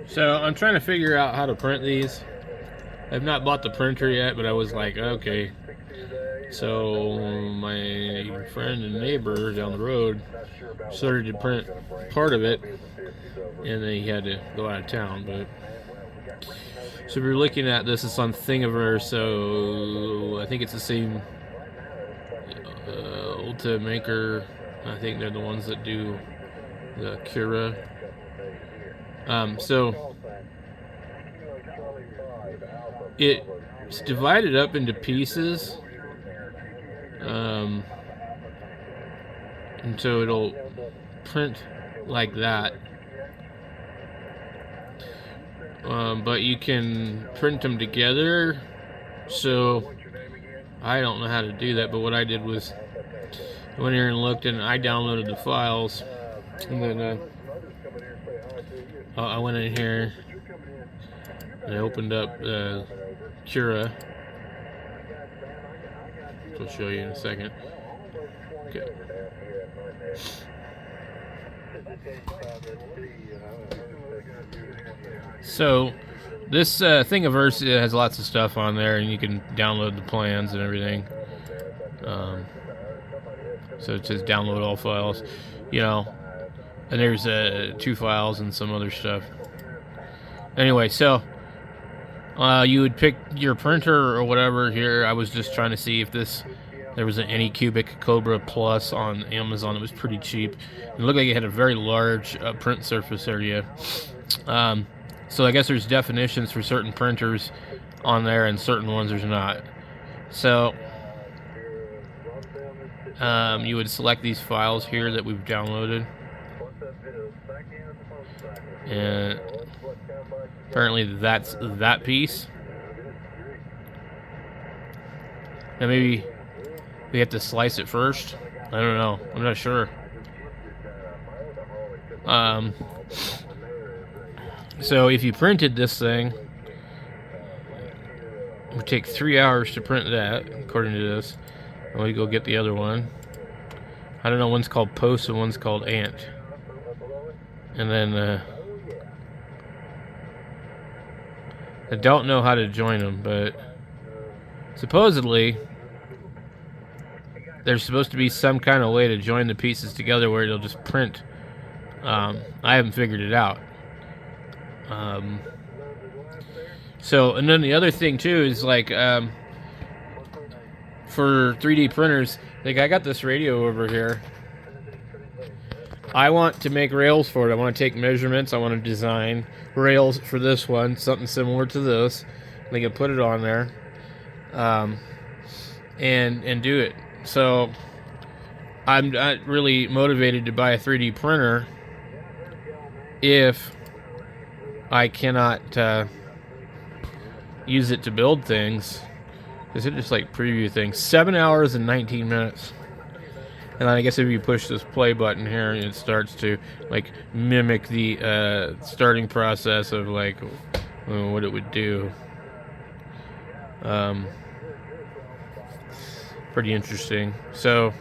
So I'm trying to figure out how to print these. I've not bought the printer yet, but I was like, okay. So my friend and neighbor down the road started to print part of it, and then he had to go out of town. But so we're looking at this. It's on Thingiverse, so I think it's the same Ulta Maker. I think they're the ones that do the Cura. So it's divided up into pieces, and so it'll print like that. But you can print them together. So I don't know how to do that, but what I did was I went here and looked, and I downloaded the files, and then I went in here and I opened up Cura, which I'll show you in a second. Okay. So this Thingiverse has lots of stuff on there, and you can download the plans and everything. So it says download all files, and there's 2 files and some other stuff. Anyway, so you would pick your printer or whatever here. I was just trying to see if there was an Anycubic Cobra Plus on Amazon. It was pretty cheap. It looked like it had a very large print surface area. So I guess there's definitions for certain printers on there, and certain ones there's not. So you would select these files here that we've downloaded, and apparently that's that piece. Now maybe we have to slice it first. I don't know. I'm not sure. So if you printed this thing, it would take 3 hours to print that, according to this. Let me go get the other one. I don't know, one's called Post and one's called Ant. And then I don't know how to join them, but supposedly there's supposed to be some kind of way to join the pieces together where it'll just print. I haven't figured it out. So, and then the other thing too is like, for 3D printers, like I got this radio over here. I want to make rails for it. I want to take measurements. I want to design rails for this one, something similar to this. They can put it on there, and do it. So I'm not really motivated to buy a 3D printer if I cannot use it to build things. Is it just like preview things? 7 hours and 19 minutes. And then I guess if you push this play button here, it starts to like mimic the starting process of like what it would do. Pretty interesting. So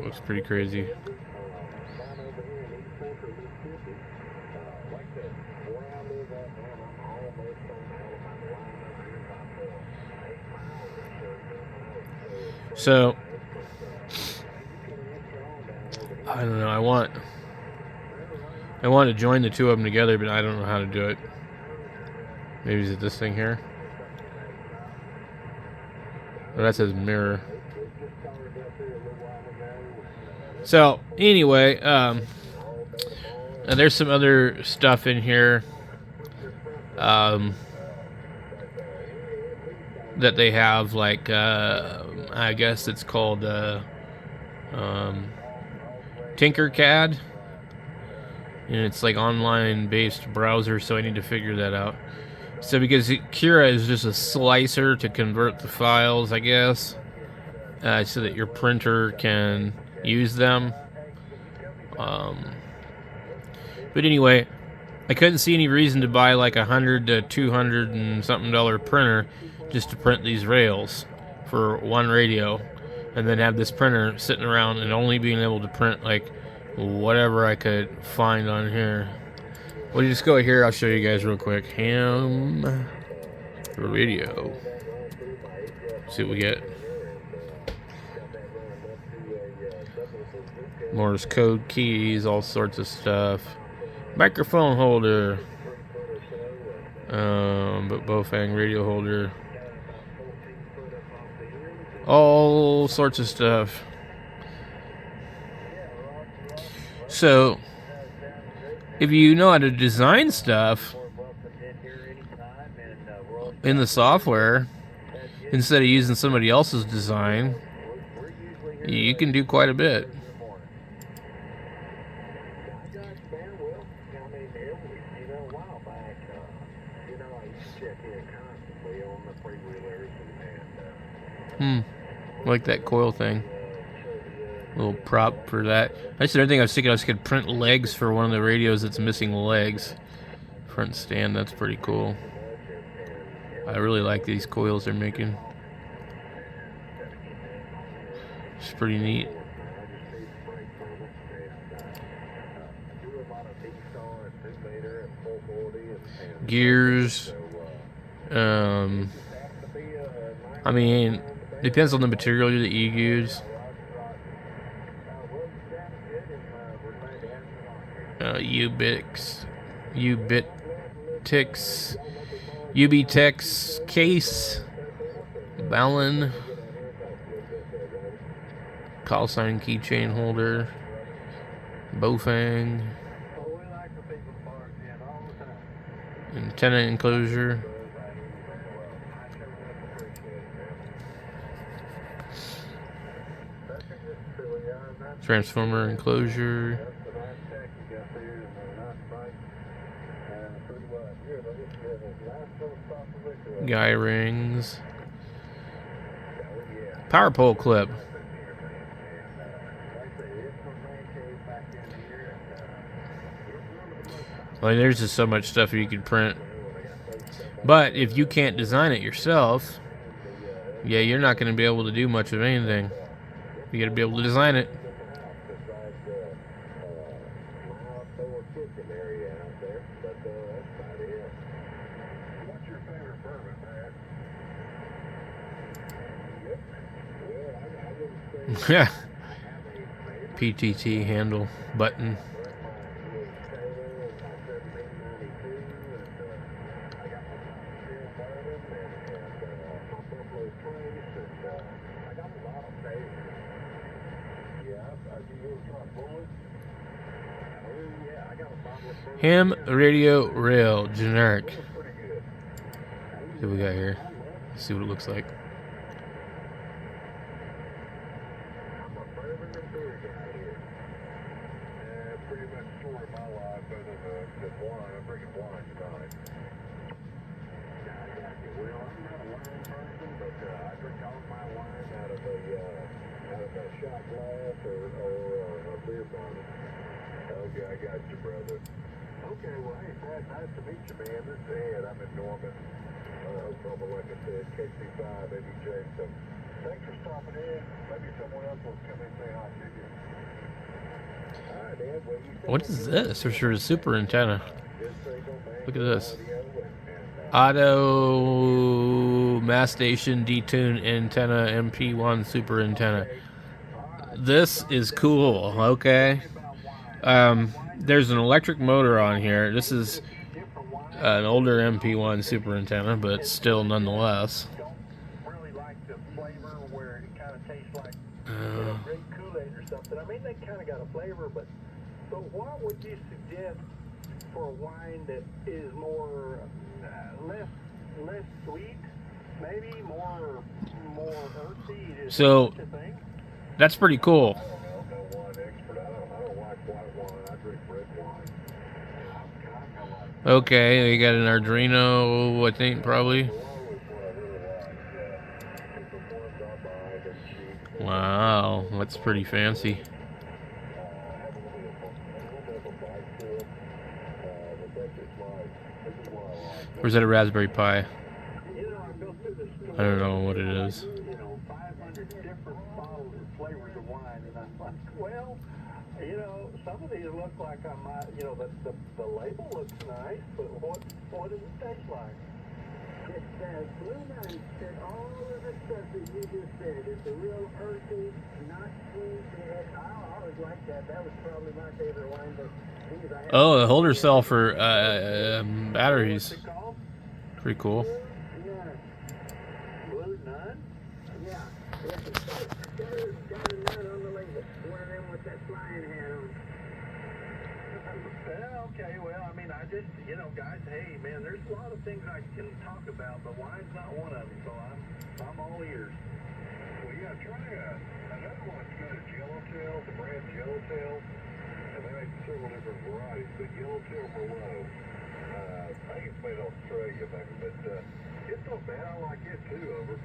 looks pretty crazy. So I don't know. I want to join the two of them together, but I don't know how to do it. Maybe is it this thing here? Oh, that says mirror. So anyway, there's some other stuff in here that they have, like I guess it's called Tinkercad, and it's like online based browser, so I need to figure that out. So because Cura is just a slicer to convert the files, I guess, so that your printer can use them. But anyway, I couldn't see any reason to buy like $100 to $200 and something printer just to print these rails for one radio. and then have this printer sitting around and only being able to print like whatever I could find on here. We'll just go here. I'll show you guys real quick. Ham radio. See what we get. Morse code keys, all sorts of stuff. Microphone holder. But Bofang radio holder. All sorts of stuff. So, if you know how to design stuff in the software, instead of using somebody else's design, you can do quite a bit. Like that coil thing. Little prop for that. That's the other thing I was thinking. I could print legs for one of the radios that's missing legs. Front stand, that's pretty cool. I really like these coils they're making. It's pretty neat. Gears. I mean, depends on the material that you use. Ubitex case, Ballon, call sign keychain holder, Bofang, antenna enclosure. Transformer enclosure. Guy rings. Power pole clip. Well, there's just so much stuff you can print. But if you can't design it yourself, yeah, you're not going to be able to do much of anything. You got to be able to design it. Yeah. PTT handle button. Ham radio rail generic. See what we got here. Let's see what it looks like. Okay, I got you, brother. Okay, well, hey, Pat, nice to meet you, man. This is Ed. I'm in Norman. From, like I said, KC5, ABJ. So, thanks for stopping in. Maybe someone else will come in and say hi to you. All right, Ed. Well, What is this? There's a super antenna. Look at this. Auto mass station detune antenna MP1 super antenna. This is cool. Okay. There's an electric motor on here. This is an older MP1 super antenna, but still nonetheless. Really like the flavor where it kind of tastes like grape Kool-Aid or something. I mean, they kind of got a flavor, but so what would you suggest for a wine that is more less sweet, maybe more earthy? So that's pretty cool. Okay, we got an Arduino, I think, probably. Wow, that's pretty fancy. Or is that a Raspberry Pi? I don't know what it is. bottles of flavors of wine, and I'm like, well, you know, some of these look like I might, you know, the label looks nice, but what does it taste like? It says Blue Knight said all of the stuff that you just said. It's a real earthy, not sweet. I always liked that. That was probably my favorite wine. But Oh, the holder cell for batteries. What's it called? Pretty cool. Blue Nun? Yeah. Got a nun on the label. One of them with that flying hat on. Okay, well, I mean, I just, you know, guys, hey, man, there's a lot of things I can talk about, but wine's not one of them, so I'm all ears. Well, yeah, try another one that's good is Yellowtail, the brand Yellowtail, and they make several different varieties, but Yellowtail Merlot, I think it's made in Australia, maybe, but it's not bad. I like it too, over.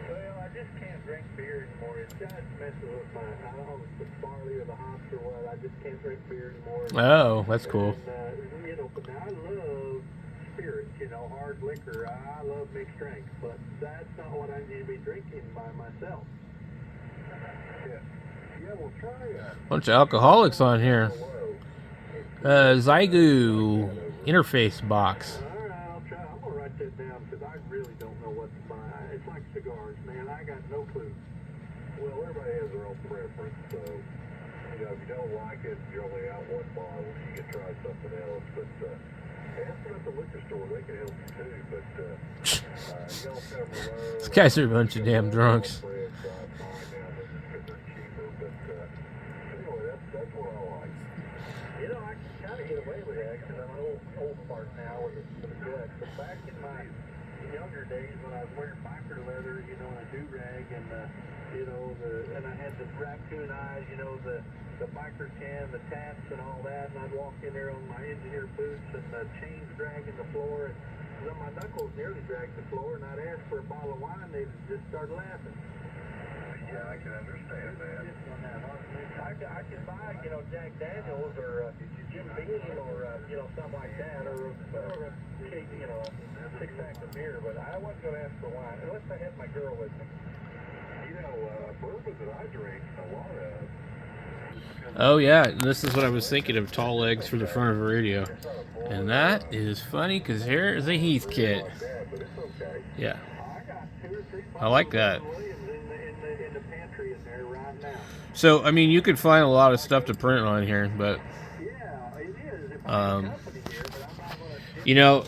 Well, I just can't drink beer anymore. It just messes with my, I don't know if it's the barley or the hops or what. I just can't drink beer anymore. Oh, that's cool. And, you know, but now I love spirits, you know, hard liquor. I love mixed drinks, but that's not what I need to be drinking by myself. Yeah, well, try Bunch of alcoholics on here. Zygu interface box. All right, I'll try. I'm going to write that down because I really don't know what to buy. It's like cigars, man. I got no clue. Well, everybody has their own preference, so, you know, if you don't like it, you're only out one bottle, you can try something else. But ask them at the liquor store. They can help you too. But you don't have Merlot. These guys are a bunch of damn drunks. That's what I like. You know, I can kind of get away with that because I'm an old fart now with the gut. But back in my younger days when I was wearing biker leather, you know, and a do-rag and, you know, and I had the raccoon eyes, you know, the biker tan, the tats and all that, and I'd walk in there on my engineer boots and the chains dragging the floor, and then my knuckles nearly dragged the floor, and I'd ask for a bottle of wine, they'd just start laughing. Yeah, I can understand that. I can buy, you know, Jack Daniels or Jim Beam or, you know, something like that, or you know, a six-pack of beer, but I wasn't going to ask for wine, unless I had my girl with me. You know, bourbon that I drink a lot of. Oh yeah, this is what I was thinking of, tall legs for the front of a radio. And that is funny because here's a Heath kit. Yeah. I like that. So, I mean, you could find a lot of stuff to print on here, but, you know,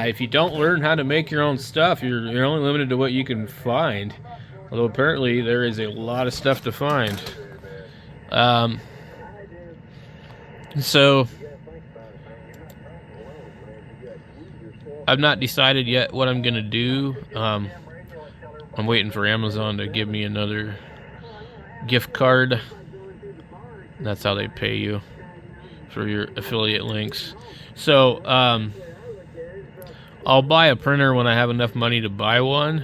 if you don't learn how to make your own stuff, you're only limited to what you can find. Although apparently there is a lot of stuff to find. So, I've not decided yet what I'm going to do. I'm waiting for Amazon to give me another gift card. That's how they pay you for your affiliate links. So, I'll buy a printer when I have enough money to buy one.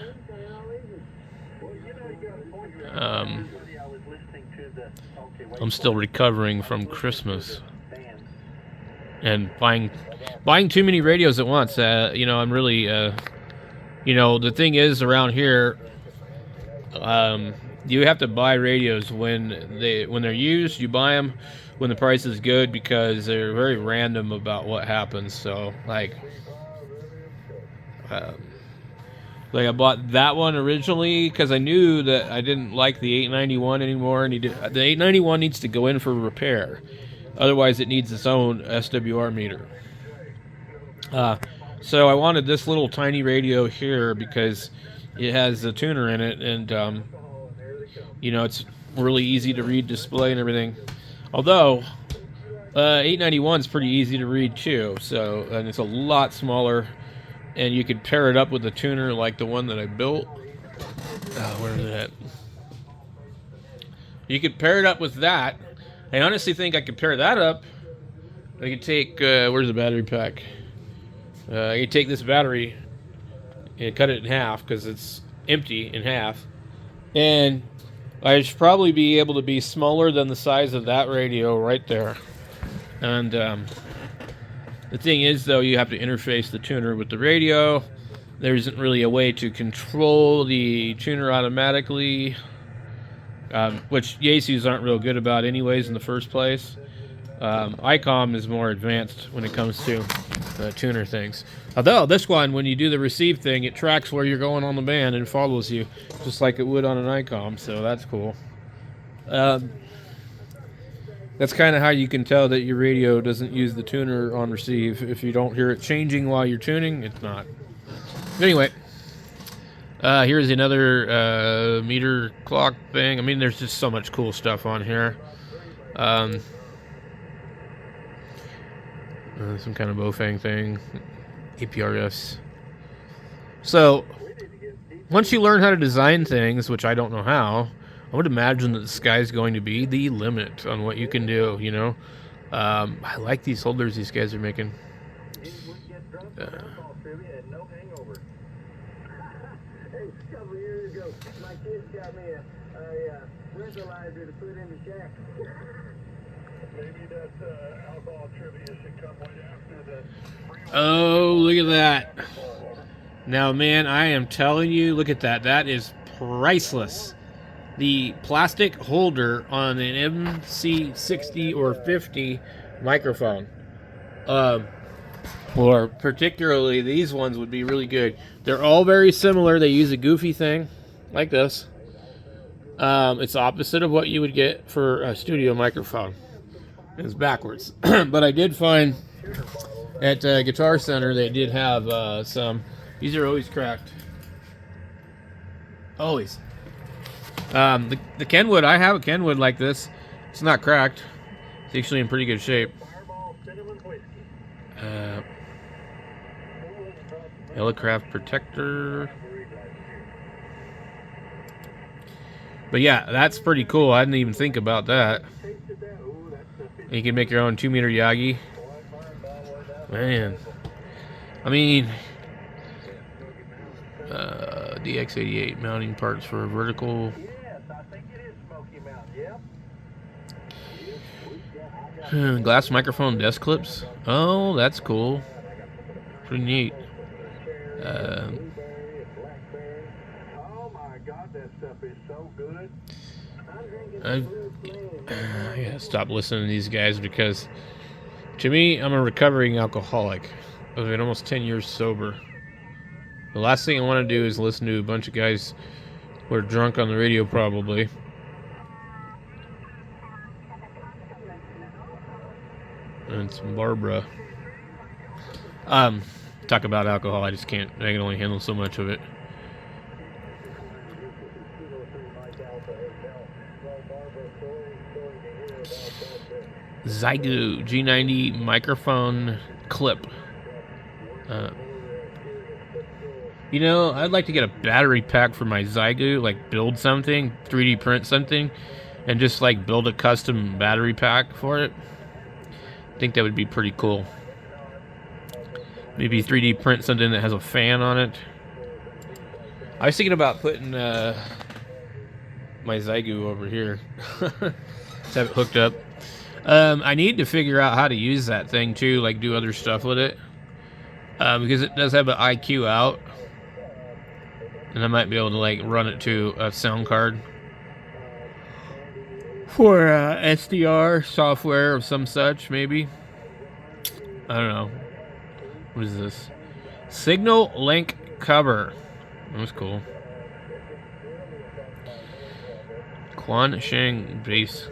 I'm still recovering from Christmas and buying too many radios at once. You know, I'm really, you know, the thing is around here, you have to buy radios when they're used. You buy them when the price is good because they're very random about what happens. So, like I bought that one originally because I knew that I didn't like the 891 anymore, and the 891 needs to go in for repair. Otherwise, it needs its own SWR meter. So I wanted this little tiny radio here because it has a tuner in it, and you know, it's really easy to read display and everything. Although 891 is pretty easy to read too. So, and it's a lot smaller. And you could pair it up with a tuner like the one that I built. Where is it at? You could pair it up with that. I honestly think I could pair that up. I could take, where's the battery pack? I could take this battery and cut it in half because it's empty in half. And I should probably be able to be smaller than the size of that radio right there. And, the thing is, though, you have to interface the tuner with the radio. There isn't really a way to control the tuner automatically. which Yaesus aren't real good about anyways in the first place. ICOM is more advanced when it comes to tuner things. Although this one, when you do the receive thing, it tracks where you're going on the band and follows you, just like it would on an ICOM, so that's cool. That's kind of how you can tell that your radio doesn't use the tuner on receive. If you don't hear it changing while you're tuning, it's not. Anyway, here's another meter clock thing. I mean, there's just so much cool stuff on here. Some kind of Bofang thing. APRS. So, once you learn how to design things, which I don't know how, I would imagine that the sky's going to be the limit on what you can do, you know? I like these holders these guys are making. Hey, a couple of years ago, my kids got me a breathalyzer to put in the shack. Maybe that alcohol trivia should come right after the... Oh, look at that. Now, man, I am telling you, look at that. That is priceless. The plastic holder on an MC60 or 50 microphone. Or particularly these ones would be really good. They're all very similar. They use a goofy thing like this. It's opposite of what you would get for a studio microphone. It's backwards. But I did find at Guitar Center they did have some. These are always cracked. Always. The Kenwood, I have a Kenwood like this. It's not cracked. It's actually in pretty good shape. Elecraft protector. But yeah, that's pretty cool. I didn't even think about that. You can make your own 2-meter Yagi. Man. I mean, DX88 mounting parts for vertical. Yes, I think it is Smoky Mountain, yep. Glass microphone desk clips. Oh, that's cool. Pretty neat. Oh my God, that stuff is so good. I gotta stop listening to these guys because, to me, I'm a recovering alcoholic. I've been almost 10 years sober. The last thing I want to do is listen to a bunch of guys who are drunk on the radio, probably. And it's Barbara. Talk about alcohol, I just can't. I can only handle so much of it. Zygu G90 microphone clip. You know, I'd like to get a battery pack for my Zygu, like build something, 3D print something, and just like build a custom battery pack for it. I think that would be pretty cool. Maybe 3D print something that has a fan on it. I was thinking about putting my Zygu over here. Let's have it hooked up. I need to figure out how to use that thing too, like do other stuff with it. Because it does have an IQ out. And I might be able to like run it to a sound card. For SDR software of some such, maybe. I don't know. What is this? Signal link cover. That was cool. Quan Shang bass.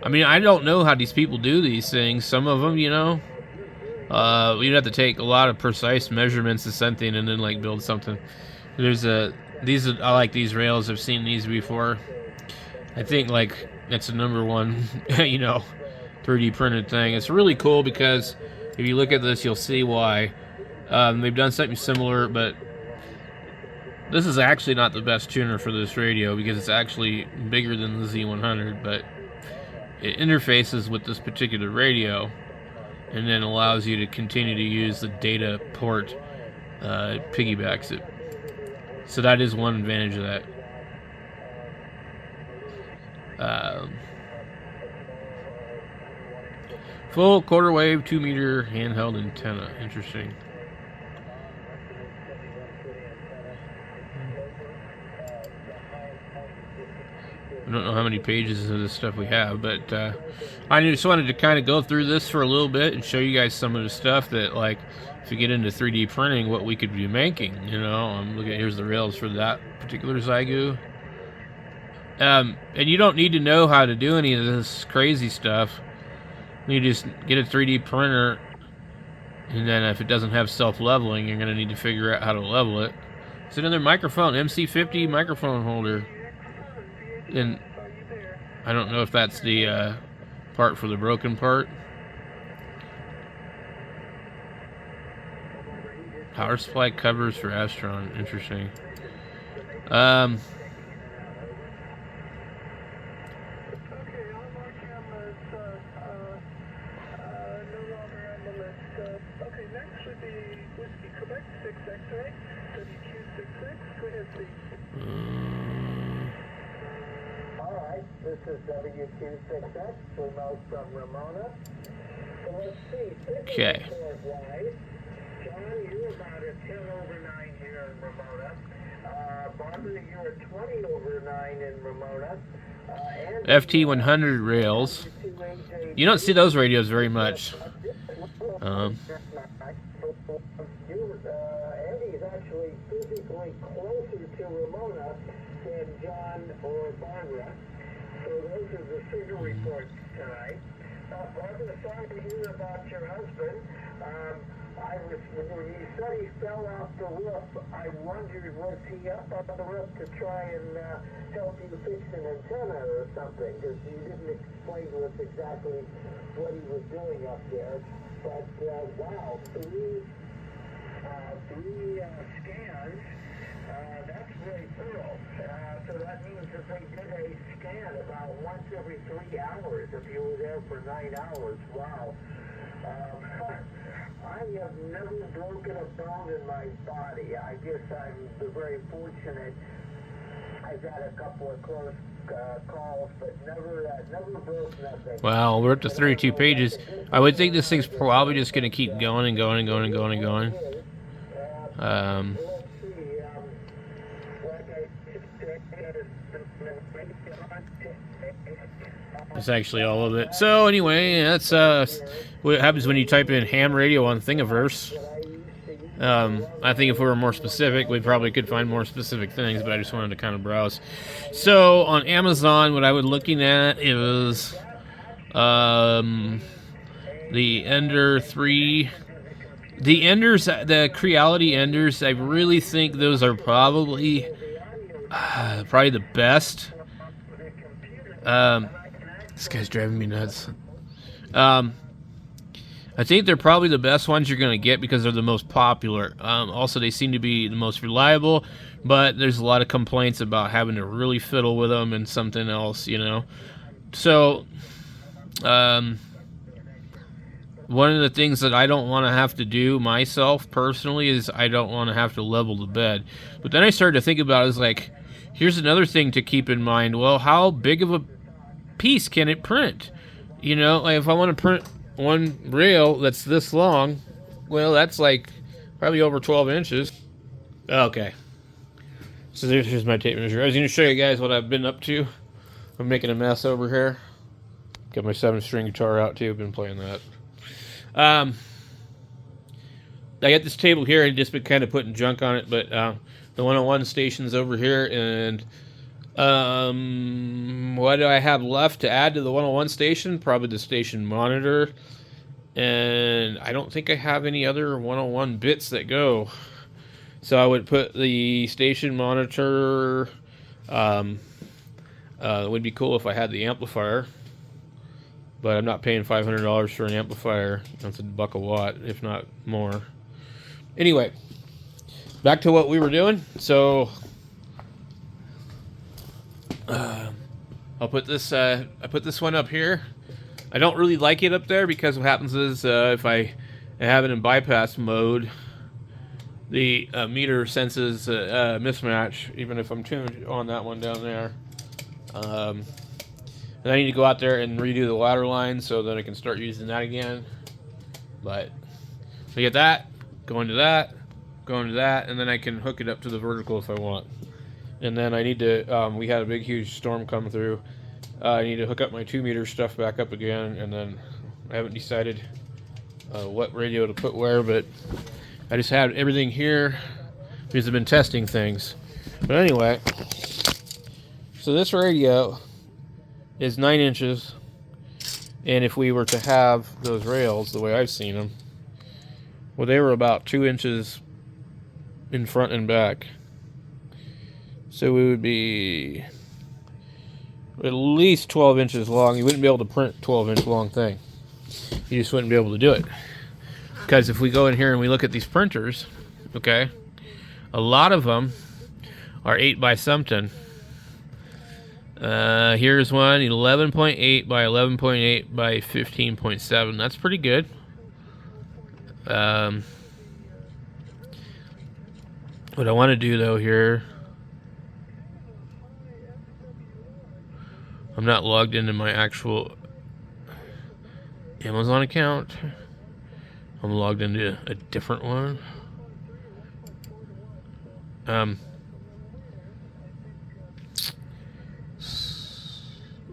I mean, I don't know how these people do these things. Some of them, you know, you'd have to take a lot of precise measurements of something and then like build something. There's I like these rails. I've seen these before. I think like it's the #1, you know, 3D printed thing. It's really cool because if you look at this, you'll see why. They've done something similar, but this is actually not the best tuner for this radio because it's actually bigger than the Z100, but it interfaces with this particular radio and then allows you to continue to use the data port. It piggybacks it. So that is one advantage of that. Full quarter wave 2-meter handheld antenna. Interesting. I don't know how many pages of this stuff we have, but I just wanted to kind of go through this for a little bit and show you guys some of the stuff that, like, if you get into 3D printing, what we could be making. You know, I'm looking at, here's the rails for that particular Zygu. And you don't need to know how to do any of this crazy stuff. You just get a 3D printer, and then if it doesn't have self-leveling, you're going to need to figure out how to level it. It's another microphone, MC50 microphone holder. And I don't know if that's the part for the broken part. Power supply covers for Astron. Interesting. This is WQ6X, remote from Ramona. So let's see. Okay. John, you're about a 10 over 9 here in Ramona. Barbara, you're a 20 over 9 in Ramona. FT100 rails. You don't see those radios very much. Andy's actually physically closer to Ramona than John or Barbara. So those are the signal reports tonight. Barbara, sorry to hear about your husband. When you said he fell off the roof, I wondered, was he up on the roof to try and help you fix an antenna or something? Because you didn't explain to us exactly what he was doing up there. But wow, three scans. That's very thorough. So that means that they did a scan about once every 3 hours if you were there for 9 hours. Wow. I have never broken a bone in my body. I guess I'm very fortunate. I've had a couple of close calls, but never broke nothing. Wow, we're up to 32 pages. I would think this thing's probably just going to keep going and going and going and going and going. That's actually all of it. So anyway, that's what happens when you type in ham radio on Thingiverse. I think if we were more specific, we probably could find more specific things, but I just wanted to kind of browse. So on Amazon, what I was looking at is the Ender 3. The Enders, the Creality Enders, I really think those are probably the best. This guy's driving me nuts. I think they're probably the best ones you're going to get because they're the most popular. Also, they seem to be the most reliable, but there's a lot of complaints about having to really fiddle with them and something else, you know. So, one of the things that I don't want to have to do myself personally is I don't want to have to level the bed. But then I started to think about it as like, here's another thing to keep in mind. Well, how big of a piece can it print? You know, like if I want to print one rail that's this long, well, that's like probably over 12 inches. Okay. So here's my tape measure. I was going to show you guys what I've been up to. I'm making a mess over here. Got my 7-string guitar out too. Been playing that. I got this table here and just been kind of putting junk on it, but the 101 station's over here, and what do I have left to add to the 101 station? Probably the station monitor, and I don't think I have any other 101 bits that go. So I would put the station monitor. It would be cool if I had the amplifier, but I'm not paying $500 for an amplifier. That's $1 a watt, if not more. Anyway, back to what we were doing. So I'll put this. I put this one up here. I don't really like it up there because what happens is if I have it in bypass mode, the meter senses mismatch, even if I'm tuned on that one down there. And I need to go out there and redo the ladder line so that I can start using that again. But I get that, go into that, and then I can hook it up to the vertical if I want. And then I need to, we had a big, huge storm come through. I need to hook up my 2-meter stuff back up again, and then I haven't decided what radio to put where, but I just had everything here because I've been testing things. But anyway, so this radio is 9 inches, and if we were to have those rails the way I've seen them, well, they were about 2 inches in front and back. So we would be at least 12 inches long. You wouldn't be able to print 12-inch long thing. You just wouldn't be able to do it. Because if we go in here and we look at these printers, okay, a lot of them are 8 by something. Here's one, 11.8 by 11.8 by 15.7. That's pretty good. What I want to do though here, I'm not logged into my actual Amazon account. I'm logged into a different one. Let's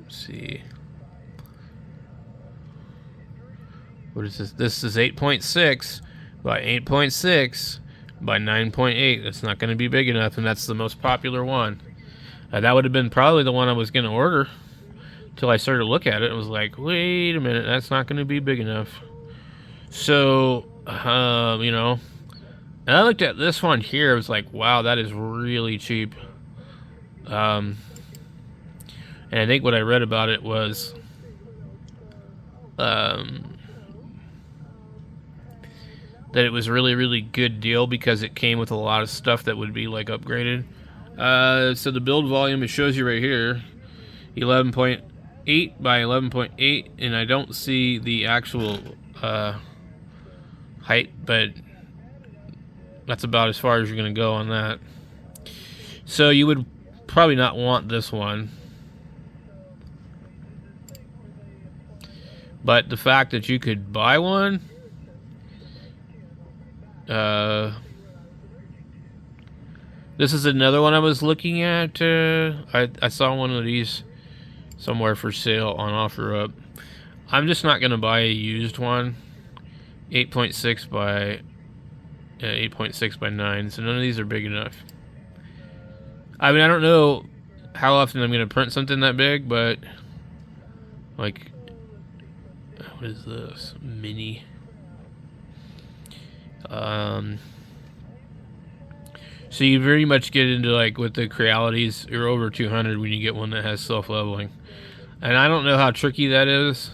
see. What is this? This is 8.6 by 8.6 by 9.8. That's not going to be big enough, and that's the most popular one. That would have been probably the one I was going to order till I started to look at it and was like, wait a minute, that's not going to be big enough. So, you know, and I looked at this one here. I was like, wow, that is really cheap. And I think what I read about it was, that it was really, really good deal because it came with a lot of stuff that would be like upgraded. So the build volume, it shows you right here, 11.8 by 11.8, and I don't see the actual height, but that's about as far as you're going to go on that. So you would probably not want this one. But the fact that you could buy one, this is another one I was looking at. I saw one of these somewhere for sale on OfferUp. I'm just not going to buy a used one. 8.6 by 8.6 by 9, so none of these are big enough. I mean, I don't know how often I'm going to print something that big, but like, what is this? Mini. So you very much get into, like, with the Crealities, you're over 200 when you get one that has self-leveling. And I don't know how tricky that is.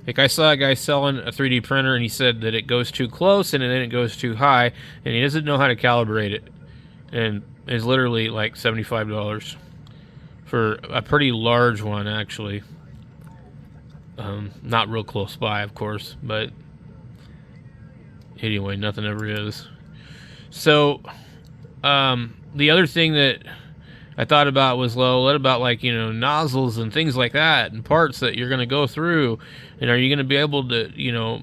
Like, I saw a guy selling a 3D printer, and he said that it goes too close, and then it goes too high, and he doesn't know how to calibrate it. And it's literally, like, $75 for a pretty large one, actually. Not real close by, of course, but anyway, nothing ever is. So, the other thing that I thought about was, well, what about, like, you know, nozzles and things like that, and parts that you're going to go through, and are you going to be able to, you know,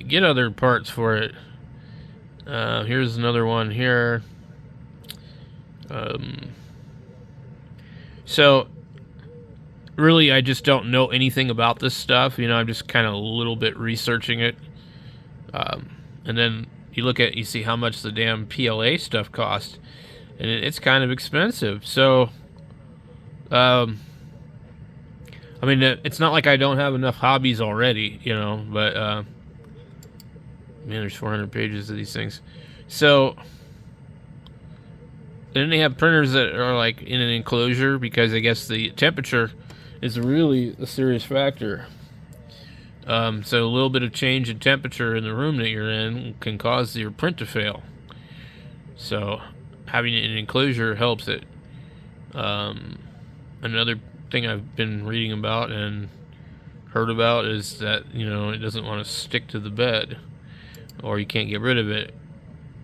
get other parts for it? Here's another one here. So, really, I just don't know anything about this stuff. You know, I'm just kind of a little bit researching it. And then you see how much the damn PLA stuff costs, and it's kind of expensive. So, I mean, it's not like I don't have enough hobbies already, you know, but, man, there's 400 pages of these things. So, then they have printers that are, like, in an enclosure, because I guess the temperature is really a serious factor. So a little bit of change in temperature in the room that you're in can cause your print to fail. So having an enclosure helps it. Another thing I've been reading about and heard about is that, you know, it doesn't want to stick to the bed, or you can't get rid of it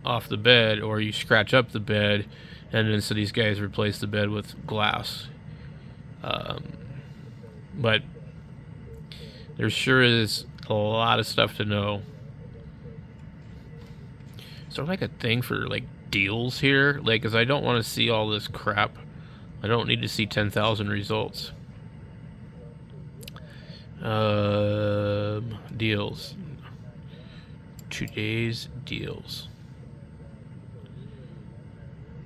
off the bed, or you scratch up the bed, and then so these guys replace the bed with glass. But there sure is a lot of stuff to know. Is there like a thing for like deals here? Like, cause I don't want to see all this crap I don't need to see 10,000 results. Deals. Today's deals.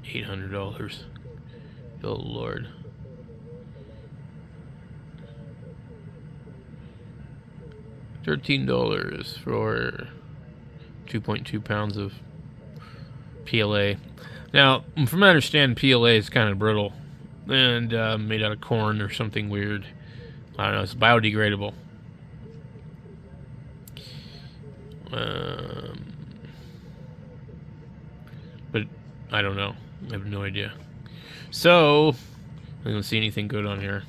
$800. Oh Lord. $13 for 2.2 pounds of PLA. Now, from what I understand, PLA is kind of brittle and made out of corn or something weird. I don't know. It's biodegradable. But I don't know. I have no idea. So, I don't see anything good on here.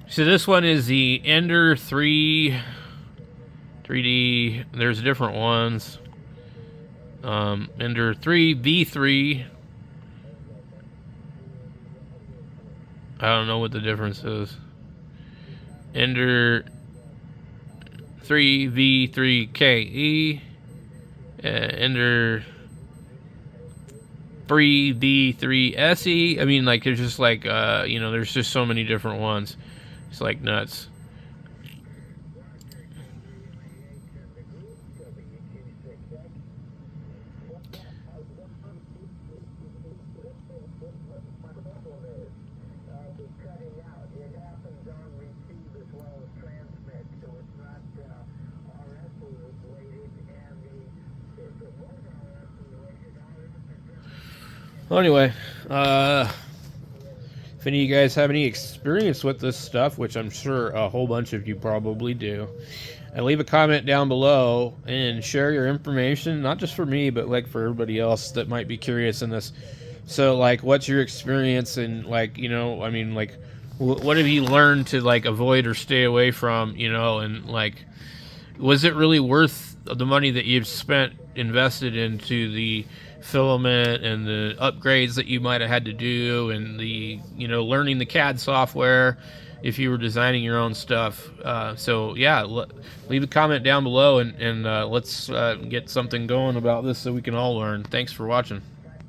So this one is the Ender 3 3D. There's different ones. Ender 3 V3. I don't know what the difference is. Ender 3 V3KE. Ender 3 V3 SE. I mean, like, there's just like, you know, there's just so many different ones. It's like nuts. Well, anyway, if any of you guys have any experience with this stuff, which I'm sure a whole bunch of you probably do, and leave a comment down below and share your information, not just for me, but like for everybody else that might be curious in this. So, like, what's your experience, and, like, you know, I mean, like, what have you learned to, like, avoid or stay away from, you know, and, like, was it really worth the money that you've spent invested into the filament and the upgrades that you might have had to do, and the, you know, learning the CAD software if you were designing your own stuff? So yeah, leave a comment down below, and let's get something going about this so we can all learn. Thanks for watching.